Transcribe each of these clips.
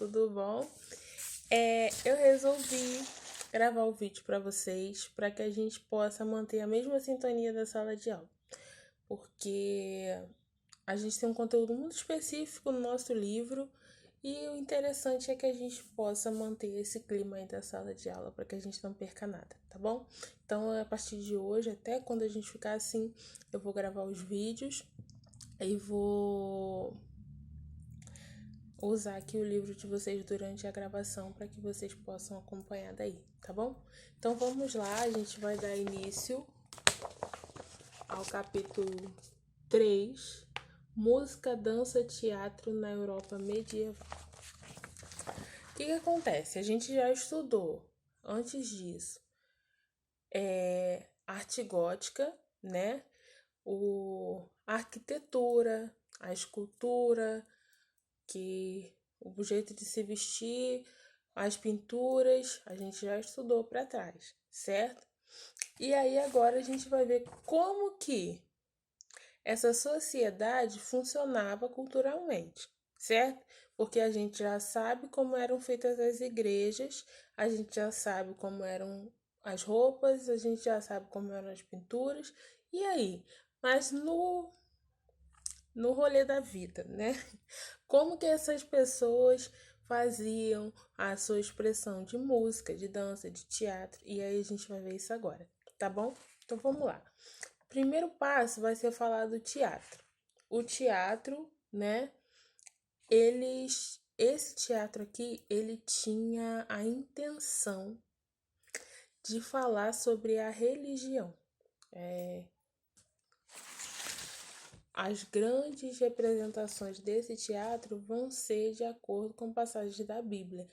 tudo bom? Eu resolvi gravar o vídeo para vocês, para que a gente possa manter a mesma sintonia da sala de aula, porque a gente tem um conteúdo muito específico no nosso livro e o interessante é que a gente possa manter esse clima aí da sala de aula para que a gente não perca nada, tá bom? Então, a partir de hoje, até quando a gente ficar assim, eu vou gravar os vídeos e vou usar aqui o livro de vocês durante a gravação para que vocês possam acompanhar daí, tá bom? Então vamos lá, a gente vai dar início ao capítulo 3, Música, Dança, Teatro na Europa Medieval. O que acontece? A gente já estudou, antes disso, arte gótica, né? A arquitetura, a escultura, o jeito de se vestir, as pinturas, a gente já estudou para trás, certo? E aí agora a gente vai ver como que essa sociedade funcionava culturalmente, certo? Porque a gente já sabe como eram feitas as igrejas, a gente já sabe como eram as roupas, a gente já sabe como eram as pinturas. E aí? Mas no rolê da vida, né? Como que essas pessoas faziam a sua expressão de música, de dança, de teatro, e aí a gente vai ver isso agora, tá bom? Então vamos lá. Primeiro passo vai ser falar do teatro. O teatro, né? Esse teatro aqui, ele tinha a intenção de falar sobre a religião. As grandes representações desse teatro vão ser de acordo com passagens da Bíblia.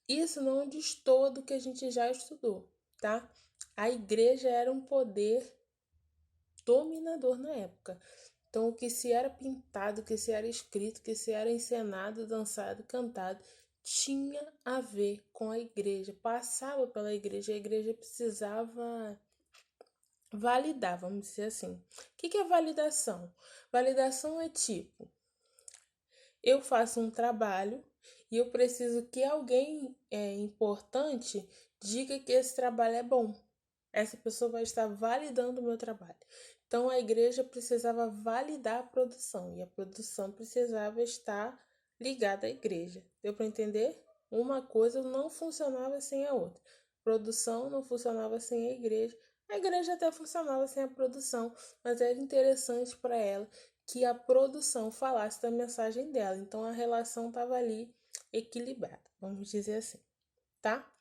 Isso não destoa do que a gente já estudou, tá? A igreja era um poder dominador na época. Então, o que se era pintado, o que se era escrito, o que se era encenado, dançado, cantado, tinha a ver com a igreja, passava pela igreja, a igreja precisava validar, vamos dizer assim. O que é validação? Validação é tipo, eu faço um trabalho e eu preciso que alguém importante diga que esse trabalho é bom. Essa pessoa vai estar validando o meu trabalho. Então a igreja precisava validar a produção e a produção precisava estar ligada à igreja. Deu para entender? Uma coisa não funcionava sem a outra. Produção não funcionava sem a igreja. A igreja até funcionava sem a produção, mas era interessante para ela que a produção falasse da mensagem dela. Então a relação estava ali equilibrada, vamos dizer assim, tá?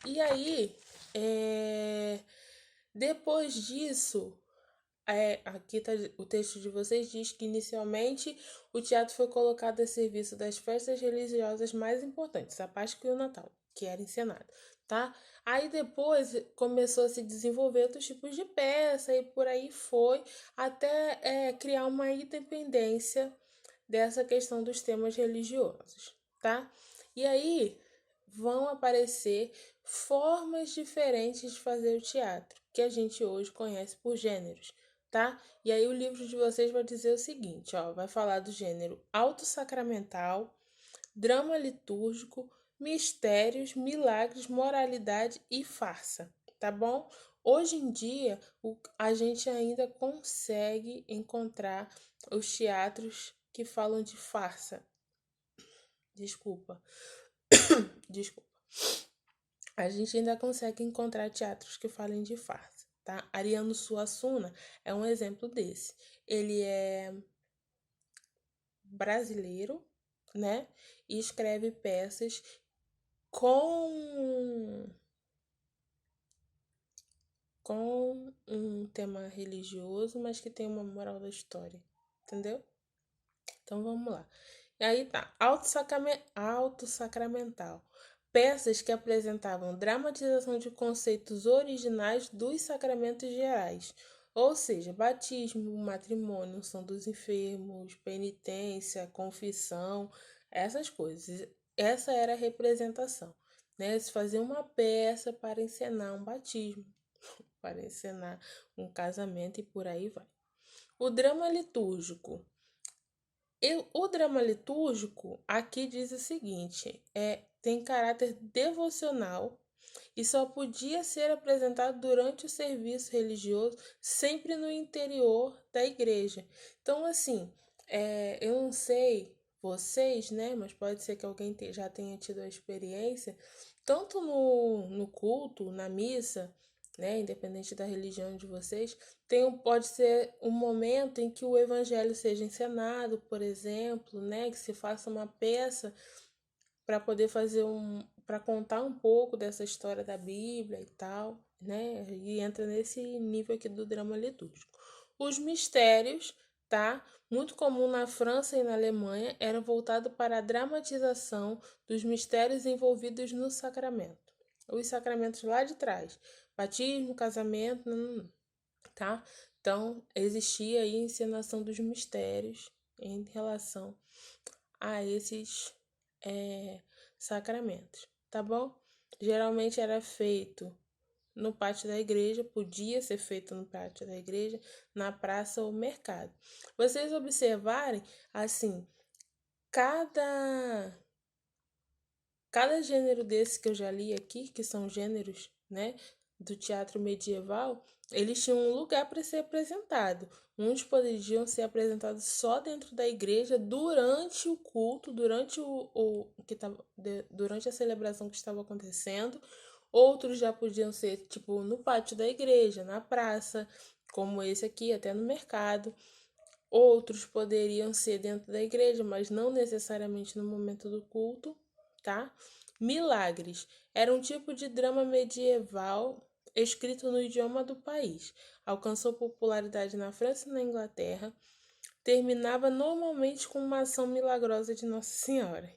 E aí, depois disso, aqui tá, o texto de vocês diz que inicialmente o teatro foi colocado a serviço das festas religiosas mais importantes, a Páscoa e o Natal, que era encenado, tá? Aí depois começou a se desenvolver outros tipos de peça e por aí foi, até criar uma independência dessa questão dos temas religiosos, tá? E aí vão aparecer formas diferentes de fazer o teatro, que a gente hoje conhece por gêneros, tá? E aí o livro de vocês vai dizer o seguinte, ó, vai falar do gênero autossacramental, drama litúrgico, mistérios, milagres, moralidade e farsa, tá bom? Hoje em dia, a gente ainda consegue encontrar os teatros que falam de farsa. Desculpa. Desculpa. A gente ainda consegue encontrar teatros que falem de farsa, tá? Ariano Suassuna é um exemplo desse. Ele é brasileiro, né? E escreve peças com um tema religioso, mas que tem uma moral da história, entendeu? Então vamos lá. E aí tá, autossacramental. Peças que apresentavam dramatização de conceitos originais dos sacramentos gerais, ou seja, batismo, matrimônio, unção dos enfermos, penitência, confissão, essas coisas. Essa era a representação, né? Se fazia uma peça para encenar um batismo, para encenar um casamento e por aí vai. O drama litúrgico. O drama litúrgico aqui diz o seguinte: tem caráter devocional e só podia ser apresentado durante o serviço religioso, sempre no interior da igreja. Então, assim, eu não sei vocês, né? Mas pode ser que alguém já tenha tido a experiência, tanto no culto, na missa, né? Independente da religião de vocês, pode ser um momento em que o evangelho seja encenado, por exemplo, né? Que se faça uma peça para poder para contar um pouco dessa história da Bíblia e tal, né? E entra nesse nível aqui do drama litúrgico. Os mistérios, tá? Muito comum na França e na Alemanha, era voltado para a dramatização dos mistérios envolvidos no sacramento. Os sacramentos lá de trás, batismo, casamento, tá? Então, existia aí a encenação dos mistérios em relação a esses sacramentos, tá bom? Geralmente era feito no pátio da igreja, podia ser feito no pátio da igreja, na praça ou mercado. Vocês observarem, assim, cada cada gênero desse que eu já li aqui, que são gêneros, né, do teatro medieval, eles tinham um lugar para ser apresentado. Uns poderiam ser apresentados só dentro da igreja durante o culto, durante a celebração que estava acontecendo. Outros já podiam ser tipo no pátio da igreja, na praça, como esse aqui, até no mercado. Outros poderiam ser dentro da igreja, mas não necessariamente no momento do culto, tá? Milagres era um tipo de drama medieval escrito no idioma do país. Alcançou popularidade na França e na Inglaterra. Terminava normalmente com uma ação milagrosa de Nossa Senhora.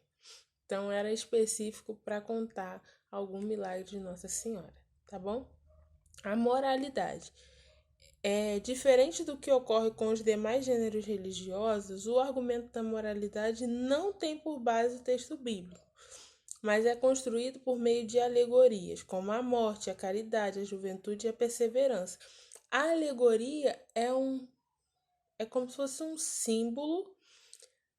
Então era específico para contar algum milagre de Nossa Senhora, tá bom? A moralidade. Diferente do que ocorre com os demais gêneros religiosos, o argumento da moralidade não tem por base o texto bíblico, mas é construído por meio de alegorias, como a morte, a caridade, a juventude e a perseverança. A alegoria é como se fosse um símbolo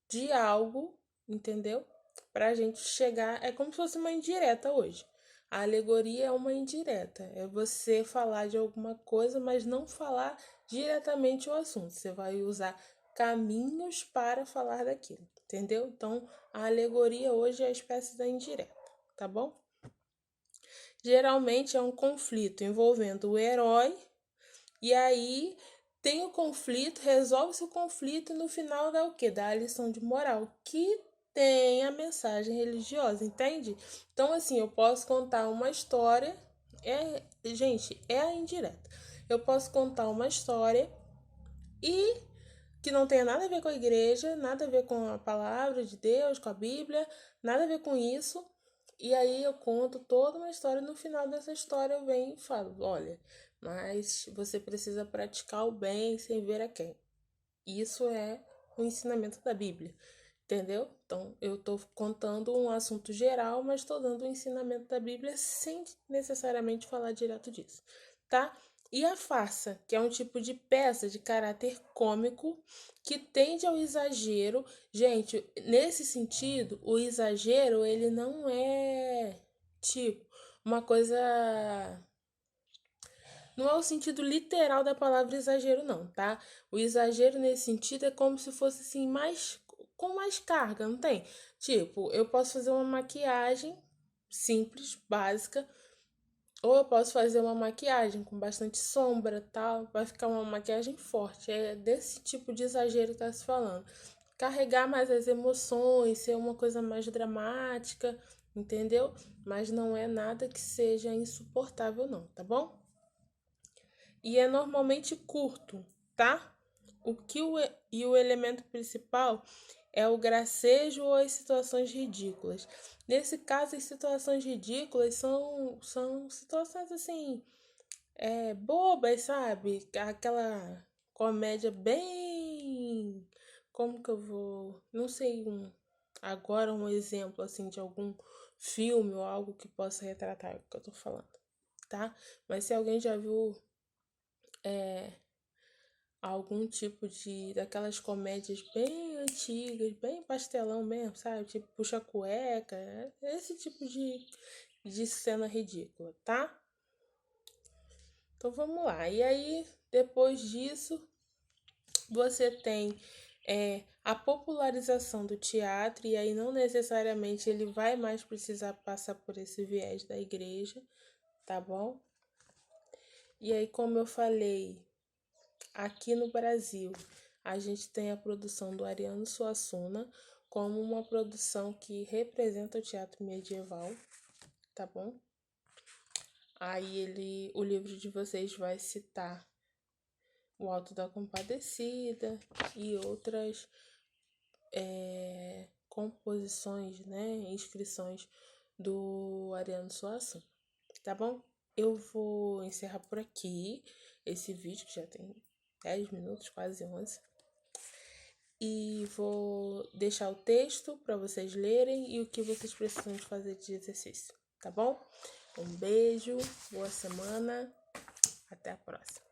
de algo, entendeu? Para a gente chegar, é como se fosse uma indireta hoje. A alegoria é uma indireta, é você falar de alguma coisa, mas não falar diretamente o assunto. Você vai usar caminhos para falar daquilo, entendeu? Então, a alegoria hoje é a espécie da indireta, tá bom? Geralmente é um conflito envolvendo o herói, e aí tem o conflito, resolve-se o conflito e no final dá o quê? Dá a lição de moral, que tem a mensagem religiosa, entende? Então, assim, eu posso contar uma história, gente, é a indireta. Eu posso contar uma história e que não tenha nada a ver com a igreja, nada a ver com a palavra de Deus, com a Bíblia, nada a ver com isso. E aí eu conto toda uma história, no final dessa história eu venho e falo, olha, mas você precisa praticar o bem sem ver a quem. Isso é o ensinamento da Bíblia, entendeu? Então eu estou contando um assunto geral, mas estou dando o ensinamento da Bíblia sem necessariamente falar direto disso, tá? E a farsa, que é um tipo de peça de caráter cômico que tende ao exagero. Gente, nesse sentido, o exagero ele não é tipo uma coisa, não é o sentido literal da palavra exagero, não, tá? O exagero nesse sentido é como se fosse assim, mais com mais carga, não tem? Tipo, eu posso fazer uma maquiagem simples, básica, ou eu posso fazer uma maquiagem com bastante sombra, tal, vai ficar uma maquiagem forte. É desse tipo de exagero que tá se falando. Carregar mais as emoções, ser uma coisa mais dramática, entendeu? Mas não é nada que seja insuportável, não, tá bom? E é normalmente curto, tá? E o elemento principal é o gracejo ou as situações ridículas. Nesse caso, as situações ridículas são situações assim, bobas, sabe? Aquela comédia bem. Como que eu vou. Não sei agora um exemplo assim de algum filme ou algo que possa retratar o que eu tô falando, tá? Mas se alguém já viu algum tipo daquelas comédias bem antigas, bem pastelão mesmo, sabe? Tipo puxa cueca, esse tipo de cena ridícula, tá? Então vamos lá. E aí, depois disso, você tem a popularização do teatro, e aí não necessariamente ele vai mais precisar passar por esse viés da igreja, tá bom? E aí, como eu falei, aqui no Brasil, a gente tem a produção do Ariano Suassuna como uma produção que representa o teatro medieval, tá bom? Aí o livro de vocês vai citar o Alto da Compadecida e outras composições, né, inscrições do Ariano Suassuna, tá bom? Eu vou encerrar por aqui esse vídeo, que já tem 10 minutos, quase 11. E vou deixar o texto para vocês lerem e o que vocês precisam de fazer de exercício, tá bom? Um beijo, boa semana, até a próxima.